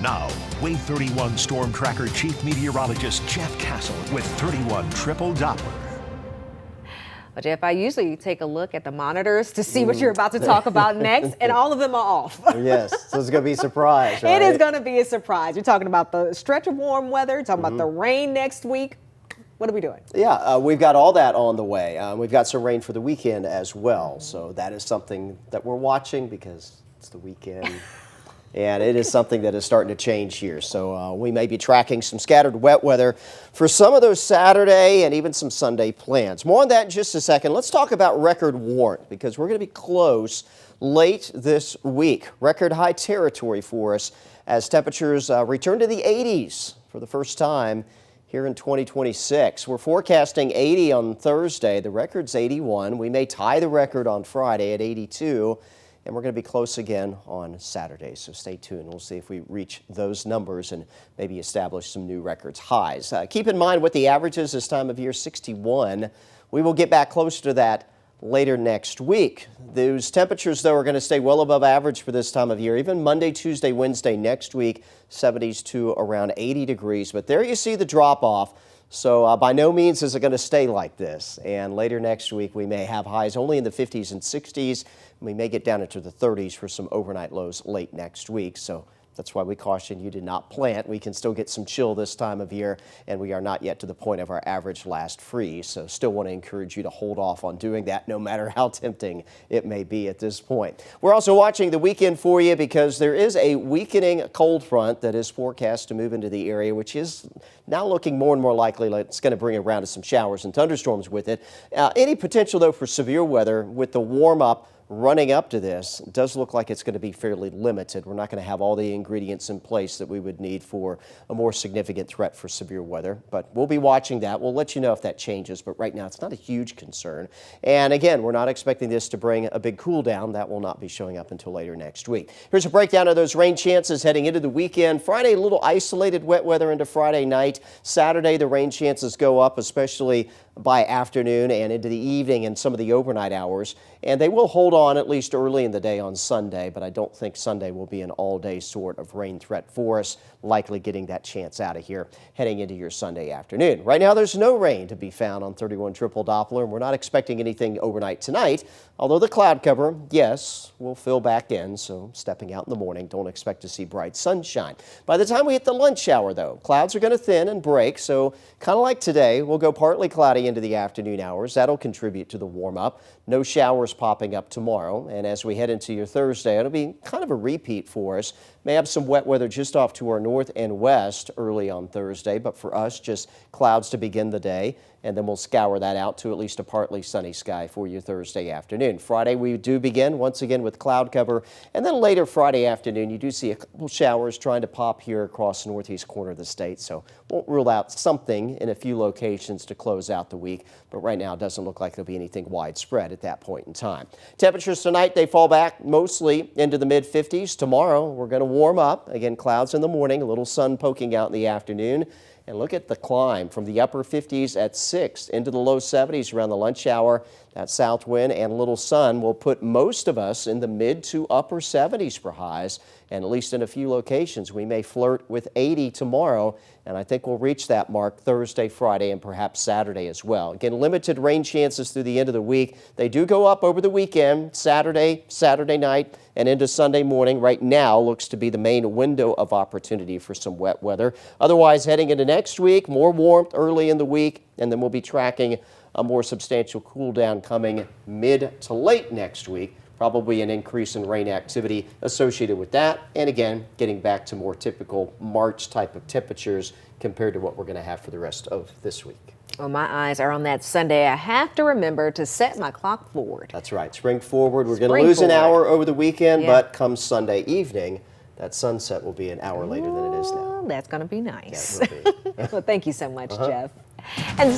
Now, Wave 31 Storm Tracker Chief Meteorologist Jeff Castle with 31 Triple Doppler. Well, Jeff, I usually take a look at the monitors to see what you're about to talk about next, and all of them are off. Yes, so it's going to be a surprise, right? It is going to be a surprise. We're talking about the stretch of warm weather, talking about the rain next week. What are we doing? Yeah, we've got all that on the way. We've got some rain for the weekend as well, so that is something that we're watching because it's the weekend. And it is something that is starting to change here. So we may be tracking some scattered wet weather for some of those Saturday and even some Sunday plans. More on that in just a second. Let's talk about record warmth because we're going to be close late this week. Record high territory for us as temperatures return to the 80s for the first time here in 2026. We're forecasting 80 on Thursday. The record's 81. We may tie the record on Friday at 82. And we're going to be close again on Saturday, so stay tuned. We'll see if we reach those numbers and maybe establish some new records highs. Keep in mind what the average is this time of year, 61. We will get back closer to that later next week. Those temperatures, though, are going to stay well above average for this time of year. Even Monday, Tuesday, Wednesday next week, 70s to around 80 degrees. But there you see the drop-off. So by no means is it going to stay like this. And later next week, we may have highs only in the 50s and 60s. We may get down into the 30s for some overnight lows late next week. So that's why we caution you to not plant. We can still get some chill this time of year, and we are not yet to the point of our average last freeze. So still want to encourage you to hold off on doing that, no matter how tempting it may be at this point. We're also watching the weekend for you because there is a weakening cold front that is forecast to move into the area, which is now looking more and more likely like it's going to bring around some showers and thunderstorms with it. Any potential, though, for severe weather with the warm-up running up to this does look like it's going to be fairly limited. We're not going to have all the ingredients in place that we would need for a more significant threat for severe weather, but we'll be watching that. We'll let you know if that changes, but right now it's not a huge concern. And again, we're not expecting this to bring a big cool down. That will not be showing up until later next week. Here's a breakdown of those rain chances heading into the weekend. Friday, a little isolated wet weather into Friday night. Saturday, the rain chances go up, especially by afternoon and into the evening and some of the overnight hours. And they will hold on at least early in the day on Sunday, but I don't think Sunday will be an all-day sort of rain threat for us, likely getting that chance out of here heading into your Sunday afternoon. Right now, there's no rain to be found on 31 Triple Doppler, and we're not expecting anything overnight tonight, although the cloud cover, yes, will fill back in, so stepping out in the morning, don't expect to see bright sunshine. By the time we hit the lunch hour, though, clouds are going to thin and break, so kind of like today, we'll go partly cloudy into the afternoon hours. That'll contribute to the warm-up. No showers popping up tomorrow, and as we head into your Thursday, it'll be kind of a repeat for us. May have some wet weather just off to our north and west early on Thursday, but for us, just clouds to begin the day, and then we'll scour that out to at least a partly sunny sky for you Thursday afternoon. Friday, we do begin once again with cloud cover, and then later Friday afternoon, you do see a couple showers trying to pop here across the northeast corner of the state, so won't rule out something in a few locations to close out the week, but right now it doesn't look like there'll be anything widespread at that point in time. Temperatures tonight, they fall back mostly into the mid-50s. Tomorrow, we're going to warm up. Again, clouds in the morning, a little sun poking out in the afternoon. And look at the climb from the upper 50s at 6 into the low 70s around the lunch hour. That south wind and little sun will put most of us in the mid to upper 70s for highs. And at least in a few locations, we may flirt with 80 tomorrow. And I think we'll reach that mark Thursday, Friday, and perhaps Saturday as well. Again, limited rain chances through the end of the week. They do go up over the weekend, Saturday night, and into Sunday morning. Right now looks to be the main window of opportunity for some wet weather. Otherwise, heading into next week, more warmth early in the week, and then we'll be tracking a more substantial cool down coming mid to late next week. Probably an increase in rain activity associated with that. And again, getting back to more typical March type of temperatures compared to what we're going to have for the rest of this week. Well, my eyes are on that Sunday. I have to remember to set my clock forward. That's right. Spring forward. We're going to lose an hour over the weekend, but come Sunday evening, that sunset will be an hour later than it is now. That's going to be nice. Yeah, it will be. Well, thank you so much, Jeff. And